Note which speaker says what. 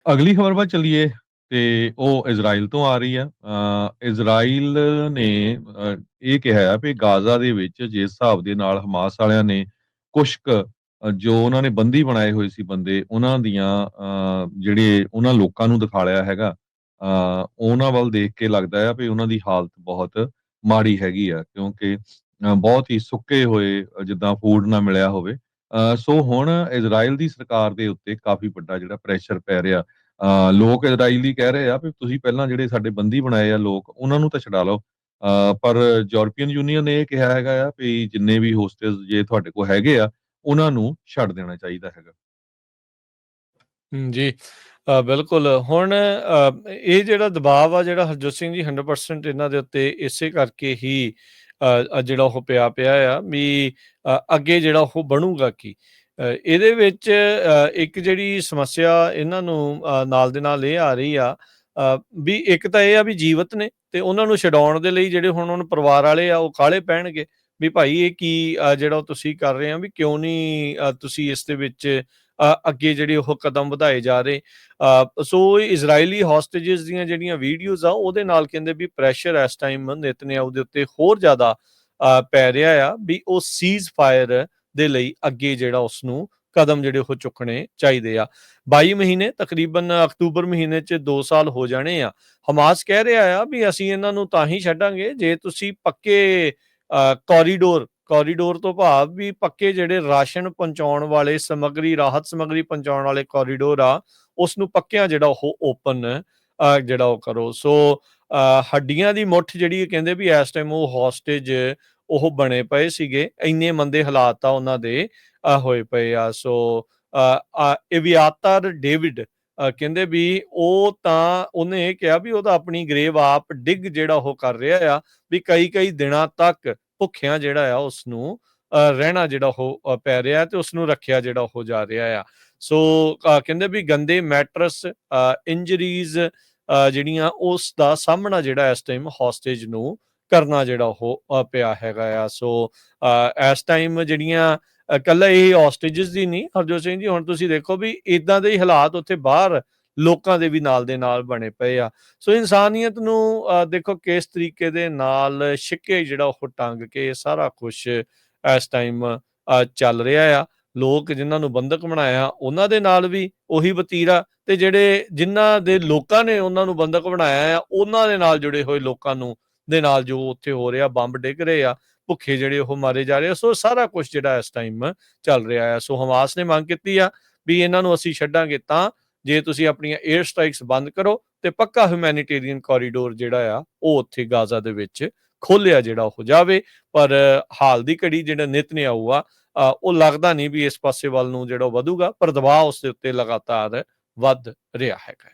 Speaker 1: ਅਗਲੀ ਖਬਰ ਵੱਲ ਚੱਲੀਏ ਤੇ ਉਹ ਇਜ਼ਰਾਈਲ ਤੋਂ ਆ ਰਹੀ ਆ। ਇਜ਼ਰਾਈਲ ਨੇ ਇਹ ਕਿਹਾ ਆ ਵੀ ਗਾਜ਼ਾ ਦੇ ਵਿੱਚ ਜਿਸ ਹਿਸਾਬ ਦੇ ਨਾਲ ਹਮਾਸ ਵਾਲਿਆਂ ਨੇ ਕੁਛ ਕੁ ਜੋ ਉਹਨਾਂ ਨੇ ਬੰਦੀ ਬਣਾਏ ਹੋਏ ਸੀ ਬੰਦੇ, ਉਹਨਾਂ ਦੀਆਂ ਜਿਹੜੇ ਉਹਨਾਂ ਲੋਕਾਂ ਨੂੰ ਦਿਖਾਲਿਆ ਹੈਗਾ, ਉਹਨਾਂ ਵੱਲ ਦੇਖ ਕੇ ਲੱਗਦਾ ਆ ਵੀ ਉਹਨਾਂ ਦੀ ਹਾਲਤ ਬਹੁਤ ਮਾੜੀ ਹੈਗੀ ਆ, ਕਿਉਂਕਿ ਬਹੁਤ ਹੀ ਸੁੱਕੇ ਹੋਏ, ਜਿੱਦਾਂ ਫੂਡ ਨਾ ਮਿਲਿਆ ਹੋਵੇ। ਸੋ ਹੁਣ ਇਜ਼ਰਾਈਲ ਦੀ ਸਰਕਾਰ ਦੇ ਉੱਤੇ ਕਾਫੀ ਵੱਡਾ ਜਿਹੜਾ ਪ੍ਰੈਸ਼ਰ ਪੈ ਰਿਹਾ। ਲੋਕ ਇਜ਼ਰਾਈਲੀ ਕਹਿ ਰਹੇ ਆ ਵੀ ਤੁਸੀਂ ਪਹਿਲਾਂ ਜਿਹੜੇ ਸਾਡੇ ਬੰਦੀ ਬਣਾਏ ਆ ਲੋਕ, ਉਹਨਾਂ ਨੂੰ ਤਾਂ ਛੁਡਾ ਲਓ। ਪਰ ਯੂਰਪੀਅਨ ਯੂਨੀਅਨ ਨੇ ਇਹ ਕਿਹਾ ਹੈਗਾ ਆ ਵੀ ਜਿੰਨੇ ਵੀ ਹੋਸਟੇਜ ਜੇ ਤੁਹਾਡੇ ਕੋਲ ਹੈਗੇ ਆ, ਉਹਨਾਂ ਨੂੰ ਛੱਡ ਦੇਣਾ ਚਾਹੀਦਾ ਹੈਗਾ।
Speaker 2: ਜੀ। ਬਿਲਕੁਲ। ਹੁਣ ਇਹ ਜਿਹੜਾ ਦਬਾਅ ਆ, ਜਿਹੜਾ ਹਰਜੋਤ ਸਿੰਘ ਜੀ 100% ਇਹਨਾਂ ਦੇ ਉੱਤੇ ਇਸੇ ਕਰਕੇ ਹੀ ਜਿਹੜਾ ਉਹ ਪਿਆ ਆ ਵੀ ਅੱਗੇ ਜਿਹੜਾ ਉਹ ਬਣੂਗਾ ਕੀ। ਇਹਦੇ ਵਿੱਚ ਇੱਕ ਜਿਹੜੀ ਸਮੱਸਿਆ ਇਹਨਾਂ ਨੂੰ ਨਾਲ ਦੇ ਨਾਲ ਇਹ ਆ ਰਹੀ ਆ ਵੀ ਇੱਕ ਤਾਂ ਇਹ ਆ ਵੀ ਜੀਵਤ ਨੇ ਤੇ ਉਹਨਾਂ ਨੂੰ ਛਡਾਉਣ ਦੇ ਲਈ ਜਿਹੜੇ ਹੁਣ ਪਰਿਵਾਰ ਵਾਲੇ ਆ ਉਹ ਕਾਹਲੇ ਪੈਣਗੇ ਵੀ ਭਾਈ ਇਹ ਕੀ ਜਿਹੜਾ ਉਹ ਤੁਸੀਂ ਕਰ ਰਹੇ ਆ, ਵੀ ਕਿਉਂ ਨਹੀਂ ਤੁਸੀਂ ਇਸ ਦੇ ਵਿੱਚ ਅੱਗੇ ਜਿਹੜੇ ਉਹ ਕਦਮ ਵਧਾਏ ਜਾ ਰਹੇ। ਸੋ ਇਜ਼ਰਾਈਲੀ ਹੋਸਟੇਜਸ ਦੀਆਂ ਜਿਹੜੀਆਂ ਵੀਡੀਓਜ਼ ਆ ਉਹਦੇ ਨਾਲ ਕਹਿੰਦੇ ਵੀ ਪ੍ਰੈਸ਼ਰ ਇਸ ਟਾਈਮ ਨੇਤਨਯਾਹੂ ਦੇ ਉੱਤੇ ਹੋਰ ਜ਼ਿਆਦਾ ਪੈ ਰਿਹਾ ਆ ਵੀ ਉਹ ਸੀਜ਼ ਫਾਇਰ ਦੇ ਲਈ ਅੱਗੇ ਜਿਹੜਾ ਉਸਨੂੰ ਕਦਮ ਜਿਹੜੇ ਉਹ ਚੁੱਕਣੇ ਚਾਹੀਦੇ ਆ। 22 ਮਹੀਨੇ ਤਕਰੀਬਨ ਅਕਤੂਬਰ ਮਹੀਨੇ 'ਚ 2 ਸਾਲ ਹੋ ਜਾਣੇ ਆ। ਹਮਾਸ ਕਹਿ ਰਿਹਾ ਆ ਵੀ ਅਸੀਂ ਇਹਨਾਂ ਨੂੰ ਤਾਂ ਹੀ ਛੱਡਾਂਗੇ ਜੇ ਤੁਸੀਂ ਪੱਕੇ ਕੋਰੀਡੋਰ ਤੋਂ ਭਾਵ ਵੀ ਪੱਕੇ ਜਿਹੜੇ ਰਾਸ਼ਨ ਪਹੁੰਚਾਉਣ ਵਾਲੇ ਸਮੱਗਰੀ, ਰਾਹਤ ਸਮੱਗਰੀ ਪਹੁੰਚਾਉਣ ਵਾਲੇ ਕੋਰੀਡੋਰ ਆ, ਉਸ ਨੂੰ ਪੱਕਿਆਂ ਜਿਹੜਾ ਉਹ ਓਪਨ ਜਿਹੜਾ ਉਹ ਕਰੋ। ਸੋ ਹੱਡੀਆਂ ਦੀ ਮੁੱਠ ਜਿਹੜੀ ਕਹਿੰਦੇ ਵੀ ਇਸ ਟਾਈਮ ਉਹ ਹੋਸਟੇਜ ਉਹ ਬਣੇ ਪਏ ਸੀਗੇ, ਇੰਨੇ ਮੰਦੇ ਹਾਲਾਤ ਆ ਉਹਨਾਂ ਦੇ ਹੋਏ ਪਏ ਆ। ਸੋ ਇਵਿਆਤਰ ਡੇਵਿਡ ਕਹਿੰਦੇ ਵੀ ਉਹ ਤਾਂ ਉਹਨੇ ਇਹ ਕਿਹਾ ਵੀ ਉਹਦਾ ਆਪਣੀ ਗਰੇਵ ਆਪ ਡਿੱਗ ਜਿਹੜਾ ਉਹ ਕਰ ਰਿਹਾ ਆ ਵੀ ਕਈ ਦਿਨਾਂ ਤੱਕ ਭੁੱਖਿਆਂ ਜਿਹੜਾ ਆ ਉਸਨੂੰ ਰਹਿਣਾ ਜਿਹੜਾ ਉਹ ਪੈ ਰਿਹਾ ਤੇ ਉਸਨੂੰ ਰੱਖਿਆ ਜਿਹੜਾ ਹੋ ਜਾ ਰਿਹਾ ਆ। ਸੋ ਕਹਿੰਦੇ ਵੀ ਗੰਦੇ ਮੈਟਰਸ ਇੰਜਰੀਜ਼ ਜਿਹੜੀਆਂ ਉਸ ਦਾ ਸਾਹਮਣਾ ਜਿਹੜਾ ਇਸ ਟਾਈਮ ਹੋਸਟੇਜ ਨੂੰ ਕਰਨਾ ਜਿਹੜਾ ਉਹ ਪਿਆ ਹੈਗਾ ਆ। ਸੋ ਇਸ ਟਾਈਮ ਜਿਹੜੀਆਂ ਇਕੱਲਾ ਇਹ ਹੋਸਟੇਜਸ ਦੀ ਨਹੀਂ ਹਰਜੋਤ ਸਿੰਘ ਜੀ, ਹੁਣ ਤੁਸੀਂ ਦੇਖੋ ਵੀ ਇਦਾਂ ਦੇ ਹੀ ਹਾਲਾਤ ਉੱਥੇ ਬਾਹਰ ਲੋਕਾਂ ਦੇ ਵੀ ਨਾਲ ਦੇ ਨਾਲ ਬਣੇ ਪਏ ਆ। ਸੋ ਇਨਸਾਨੀਅਤ ਨੂੰ ਦੇਖੋ ਕਿਸ ਤਰੀਕੇ ਦੇ ਨਾਲ ਛਿੱਕੇ ਜਿਹੜਾ ਉਹ ਟੰਗ ਕੇ ਸਾਰਾ ਕੁਛ ਇਸ ਟਾਈਮ ਚੱਲ ਰਿਹਾ ਆ। ਲੋਕ ਜਿਨ੍ਹਾਂ ਨੂੰ ਬੰਦਕ ਬਣਾਇਆ ਉਹਨਾਂ ਦੇ ਨਾਲ ਵੀ ਉਹੀ ਵਤੀਰਾ, ਤੇ ਜਿਹੜੇ ਜਿਨ੍ਹਾਂ ਦੇ ਲੋਕਾਂ ਨੇ ਉਹਨਾਂ ਨੂੰ ਬੰਦਕ ਬਣਾਇਆ ਆ ਉਹਨਾਂ ਦੇ ਨਾਲ ਜੁੜੇ ਹੋਏ ਲੋਕਾਂ ਨੂੰ ਦੇ ਨਾਲ ਜੋ ਉੱਥੇ ਹੋ ਰਿਹਾ, ਬੰਬ ਡਿੱਗ ਰਹੇ ਆ, ਭੁੱਖੇ ਜਿਹੜੇ ਉਹ ਮਾਰੇ ਜਾ ਰਹੇ ਆ। ਸੋ ਸਾਰਾ ਕੁਛ ਜਿਹੜਾ ਇਸ ਟਾਈਮ ਚੱਲ ਰਿਹਾ ਆ। ਸੋ ਹਮਾਸ ਨੇ ਮੰਗ ਕੀਤੀ ਆ ਵੀ ਇਹਨਾਂ ਨੂੰ ਅਸੀਂ ਛੱਡਾਂਗੇ ਤਾਂ ਜੇ ਤੁਸੀਂ ਆਪਣੀਆਂ 에ਅਰ ਸਟ੍ਰਾਈਕਸ ਬੰਦ ਕਰੋ ਤੇ ਪੱਕਾ ਹਿਊਮੈਨਿਟੇਰੀਅਨ ਕੋਰੀਡੋਰ ਜਿਹੜਾ ਆ ਉਹ ਉੱਥੇ ਗਾਜ਼ਾ ਦੇ ਵਿੱਚ ਖੋਲਿਆ ਜਿਹੜਾ ਹੋ ਜਾਵੇ। ਪਰ ਹਾਲ ਦੀ ਘੜੀ ਜਿਹੜਾ ਨੇਤਨਯਾਹੂ ਆ ਉਹ ਲੱਗਦਾ ਨਹੀਂ ਵੀ ਇਸ ਪਾਸੇ ਵੱਲ ਨੂੰ ਜਿਹੜਾ ਵਧੂਗਾ, ਪਰ ਦਬਾਅ ਉਸ ਦੇ ਉੱਤੇ ਲਗਾਤਾਰ ਵੱਧ ਰਿਹਾ ਹੈਗਾ।